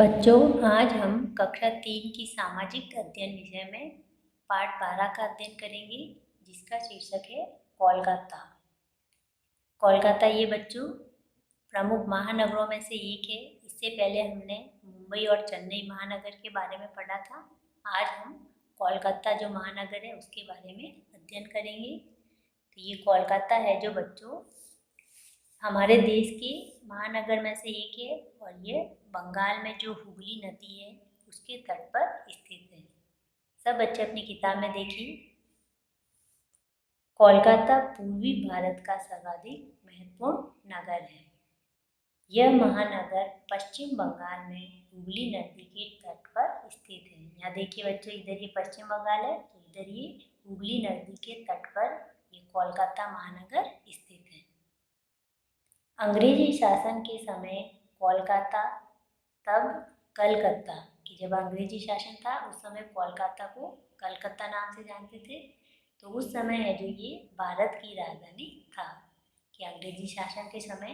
बच्चों, आज हम कक्षा 3 की सामाजिक अध्ययन विषय में पाठ 12 का अध्ययन करेंगे, जिसका शीर्षक है कोलकाता। कोलकाता ये बच्चों प्रमुख महानगरों में से एक है। इससे पहले हमने मुंबई और चेन्नई महानगर के बारे में पढ़ा था। आज हम कोलकाता जो महानगर है उसके बारे में अध्ययन करेंगे। तो ये कोलकाता है जो बच्चों हमारे देश के महानगर में से एक है और ये बंगाल में जो हुगली नदी है उसके तट पर स्थित है। सब बच्चे अपनी किताब में देखिए। कोलकाता पूर्वी भारत का सर्वाधिक महत्वपूर्ण नगर है। यह महानगर पश्चिम बंगाल में हुगली नदी के तट पर स्थित है। यहाँ देखिए बच्चों, इधर ये पश्चिम बंगाल है तो इधर ये हुगली नदी के तट पर ये कोलकाता महानगर स्थित है। अंग्रेजी शासन के समय कोलकाता, तब कलकत्ता, कि जब अंग्रेजी शासन था उस समय कोलकाता को कलकत्ता नाम से जानते थे। तो उस समय है जो ये भारत की राजधानी था, कि अंग्रेजी शासन के समय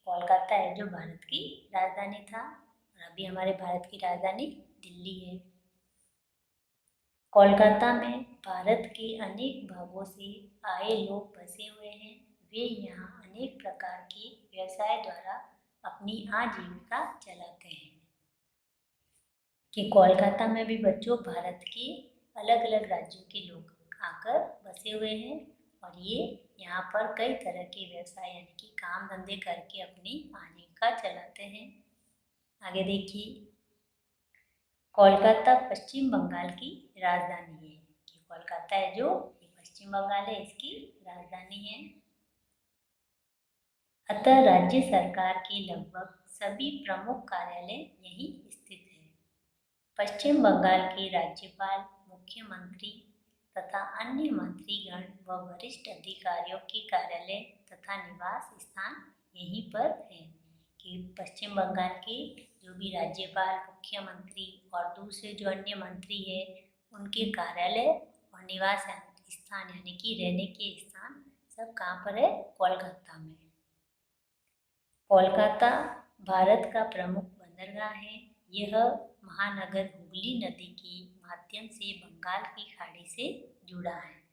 कोलकाता है जो भारत की राजधानी था और अभी हमारे भारत की राजधानी दिल्ली है। कोलकाता में भारत के अनेक भागों से आए लोग बसे हुए हैं। वे यहाँ अनेक प्रकार के व्यवसाय द्वारा अपनी आजीविका चलाते हैं। कि कोलकाता में भी बच्चों भारत के अलग अलग राज्यों के लोग आकर बसे हुए हैं और ये यहाँ पर कई तरह के व्यवसाय यानी कि काम धंधे करके अपनी आजीविका चलाते हैं। आगे देखिए, कोलकाता पश्चिम बंगाल की राजधानी है। कि कोलकाता है जो ये पश्चिम बंगाल है इसकी राजधानी है। अतः राज्य सरकार के लगभग सभी प्रमुख कार्यालय यहीं स्थित है। पश्चिम बंगाल के राज्यपाल, मुख्यमंत्री तथा अन्य मंत्रीगण व वरिष्ठ अधिकारियों के कार्यालय तथा निवास स्थान यहीं पर है। कि पश्चिम बंगाल के जो भी राज्यपाल, मुख्यमंत्री और दूसरे जो अन्य मंत्री है उनके कार्यालय और निवास स्थान यानी कि रहने के स्थान सब कहाँ पर है? कोलकाता में। कोलकाता भारत का प्रमुख बंदरगाह है। यह महानगर हुगली नदी के माध्यम से बंगाल की खाड़ी से जुड़ा है।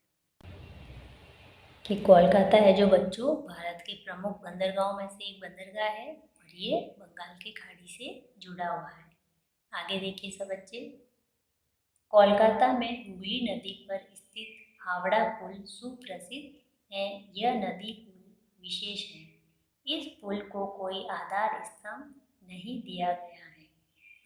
कि कोलकाता है जो बच्चों भारत के प्रमुख बंदरगाहों में से एक बंदरगाह है और ये बंगाल की खाड़ी से जुड़ा हुआ है। आगे देखिए सब बच्चे, कोलकाता में हुगली नदी पर स्थित हावड़ा पुल सुप्रसिद्ध है। यह नदी पुल विशेष है। इस पुल को कोई आधार स्तंभ नहीं दिया गया है।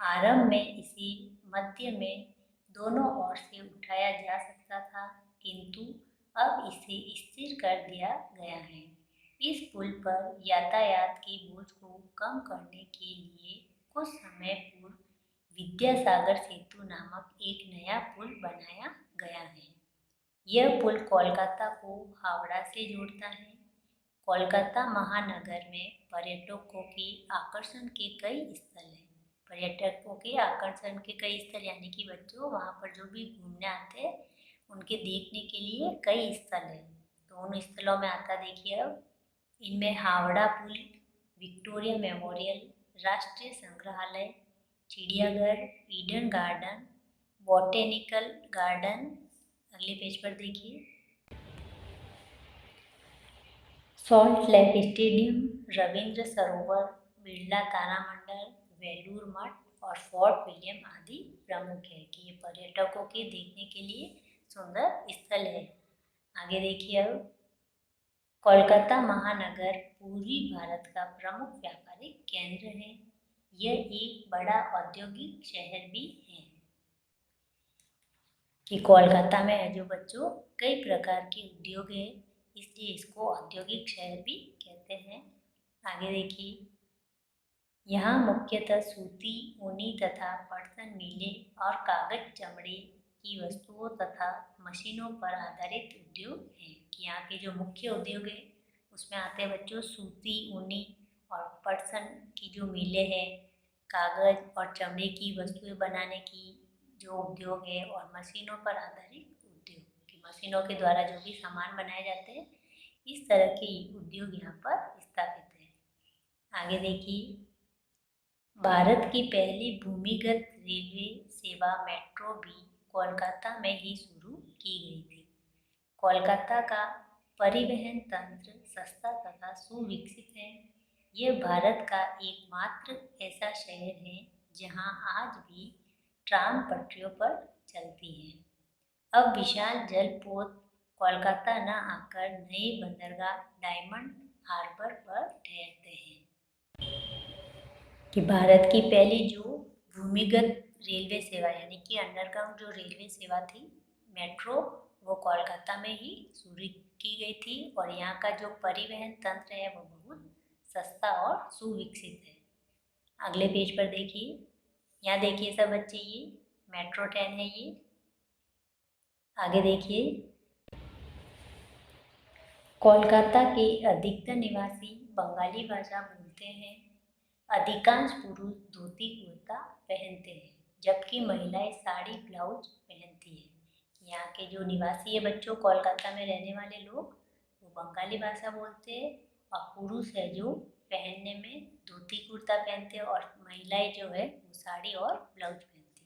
आरंभ में इसे मध्य में दोनों ओर से उठाया जा सकता था, किंतु अब इसे स्थिर कर दिया गया है। इस पुल पर यातायात के बोझ को कम करने के लिए कुछ समय पूर्व विद्यासागर सेतु नामक एक नया पुल बनाया गया है। यह पुल कोलकाता को हावड़ा से जोड़ता है। कोलकाता महानगर में पर्यटकों के आकर्षण के कई स्थल हैं। पर्यटकों के आकर्षण के कई स्थल यानी कि बच्चों वहाँ पर जो भी घूमने आते हैं उनके देखने के लिए कई स्थल हैं। तो उन स्थलों में आता देखिए अब, इनमें हावड़ा पुल, विक्टोरिया मेमोरियल, राष्ट्रीय संग्रहालय, चिड़ियाघर, ईडन गार्डन, बॉटेनिकल गार्डन। अगले पेज पर देखिए, सॉल्ट लेक स्टेडियम, रविंद्र सरोवर, बिरला तारामंडल, वेलूर मठ और फोर्ट विलियम आदि प्रमुख है। कि ये पर्यटकों के देखने के लिए सुंदर स्थल है। आगे देखिए अब, कोलकाता महानगर पूर्वी भारत का प्रमुख व्यापारिक केंद्र है। यह एक बड़ा औद्योगिक शहर भी है। कि कोलकाता में है जो बच्चों कई प्रकार के उद्योग है, इसलिए इसको औद्योगिक शहर भी कहते हैं। आगे देखिए, यहाँ मुख्यतः सूती, ऊनी तथा पटसन मिलें और कागज चमड़े की वस्तुओं तथा मशीनों पर आधारित उद्योग हैं। कि यहाँ के जो मुख्य उद्योग है उसमें आते हैं बच्चों सूती, ऊनी और पटसन की जो मिलें हैं, कागज और चमड़े की वस्तुएं बनाने की जो उद्योग है और मशीनों पर आधारित उद्योग, की मशीनों के द्वारा जो भी सामान बनाए जाते हैं इस तरह के उद्योग यहाँ पर स्थापित है। आगे देखिए, भारत की पहली भूमिगत रेलवे सेवा मेट्रो भी कोलकाता में ही शुरू की गई थी। कोलकाता का परिवहन तंत्र सस्ता तथा सुविकसित है। यह भारत का एकमात्र ऐसा शहर है जहां आज भी ट्राम पटरियों पर चलती है। अब विशाल जलपोत कोलकाता न आकर नए बंदरगाह डायमंड हार्बर पर ठहरते हैं। कि भारत की पहली जो भूमिगत रेलवे सेवा यानी कि अंडरग्राउंड जो रेलवे सेवा थी मेट्रो, वो कोलकाता में ही शुरू की गई थी और यहाँ का जो परिवहन तंत्र है वो बहुत सस्ता और सुविकसित है। अगले पेज पर देखिए, यहाँ देखिए सब बच्चे, ये मेट्रो ट्रेन है। ये आगे देखिए, कोलकाता के अधिकतर निवासी बंगाली भाषा बोलते हैं। अधिकांश पुरुष धोती कुर्ता पहनते हैं जबकि महिलाएं साड़ी ब्लाउज पहनती है। यहाँ के जो निवासी है बच्चों, कोलकाता में रहने वाले लोग, वो बंगाली भाषा बोलते हैं और पुरुष है जो पहनने में धोती कुर्ता पहनते हैं और महिलाएं जो है वो साड़ी और ब्लाउज पहनती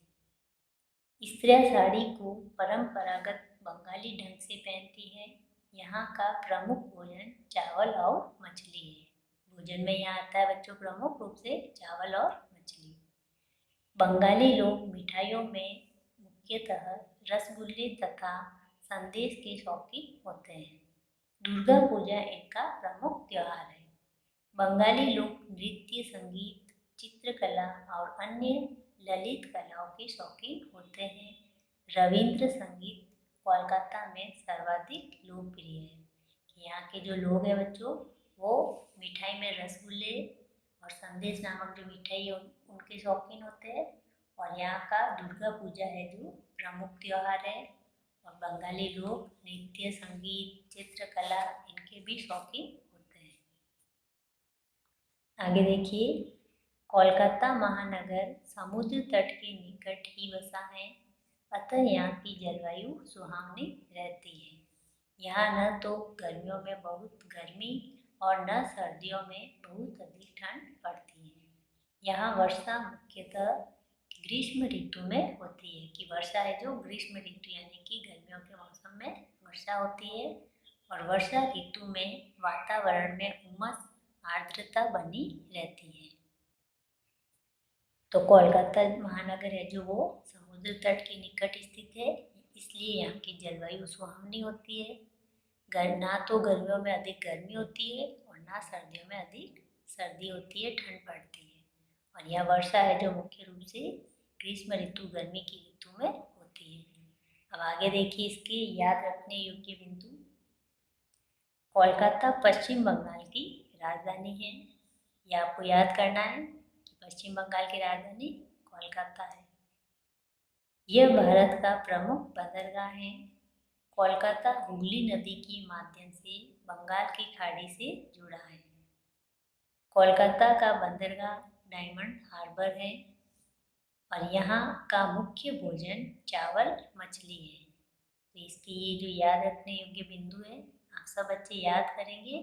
है। स्त्रियाँ साड़ी को परंपरागत बंगाली ढंग से पहनती हैं। यहाँ का प्रमुख भोजन चावल और मछली है। भोजन में यहाँ आता है बच्चों प्रमुख रूप से चावल और मछली। बंगाली लोग मिठाइयों में मुख्यतः रसगुल्ले तथा संदेश के शौकीन होते हैं। दुर्गा पूजा इनका प्रमुख त्योहार है। बंगाली लोग नृत्य, संगीत, चित्रकला और अन्य ललित कलाओं के शौकीन होते हैं। रविंद्र संगीत कोलकाता में सर्वाधिक लोकप्रिय है। यहाँ के जो लोग हैं बच्चों, वो मिठाई में रसगुल्ले और संदेश नामक जो मिठाई है उनके शौकीन होते हैं। और यहाँ का दुर्गा पूजा है जो प्रमुख त्योहार है और बंगाली लोग नृत्य, संगीत, चित्रकला इनके भी शौकीन होते हैं। आगे देखिए, कोलकाता महानगर समुद्र तट के निकट ही बसा है, अतः यहाँ की जलवायु सुहावनी रहती है। यहाँ न तो गर्मियों में बहुत गर्मी और न सर्दियों में बहुत अधिक ठंड पड़ती है। यहाँ वर्षा मुख्यतः ग्रीष्म ऋतु में होती है, कि वर्षा है जो ग्रीष्म ऋतु यानी कि गर्मियों के मौसम में वर्षा होती है। और वर्षा ऋतु में वातावरण में उमस, आर्द्रता बनी रहती है। तो कोलकाता महानगर है जो वो समुद्र तट के निकट स्थित है, इसलिए यहाँ की जलवायु सुहावनी होती है। ना तो गर्मियों में अधिक गर्मी होती है और ना सर्दियों में अधिक सर्दी होती है, ठंड पड़ती है। और यह वर्षा है जो मुख्य रूप से ग्रीष्म ऋतु, गर्मी की ऋतु में होती है। अब आगे देखिए इसके याद रखने योग्य बिंदु। कोलकाता पश्चिम बंगाल की राजधानी है। यह आपको याद करना है कि पश्चिम बंगाल की राजधानी कोलकाता है। यह भारत का प्रमुख बंदरगाह है। कोलकाता हुगली नदी के माध्यम से बंगाल की खाड़ी से जुड़ा है। कोलकाता का बंदरगाह डायमंड हार्बर है और यहाँ का मुख्य भोजन चावल मछली है। तो इसकी ये जो याद रखने योग्य बिंदु है, आप सब बच्चे याद करेंगे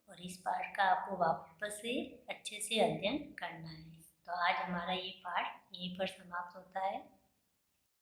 और इस पाठ का आपको वापस से अच्छे से अध्ययन करना है। तो आज हमारा ये पाठ यहीं पर समाप्त होता है।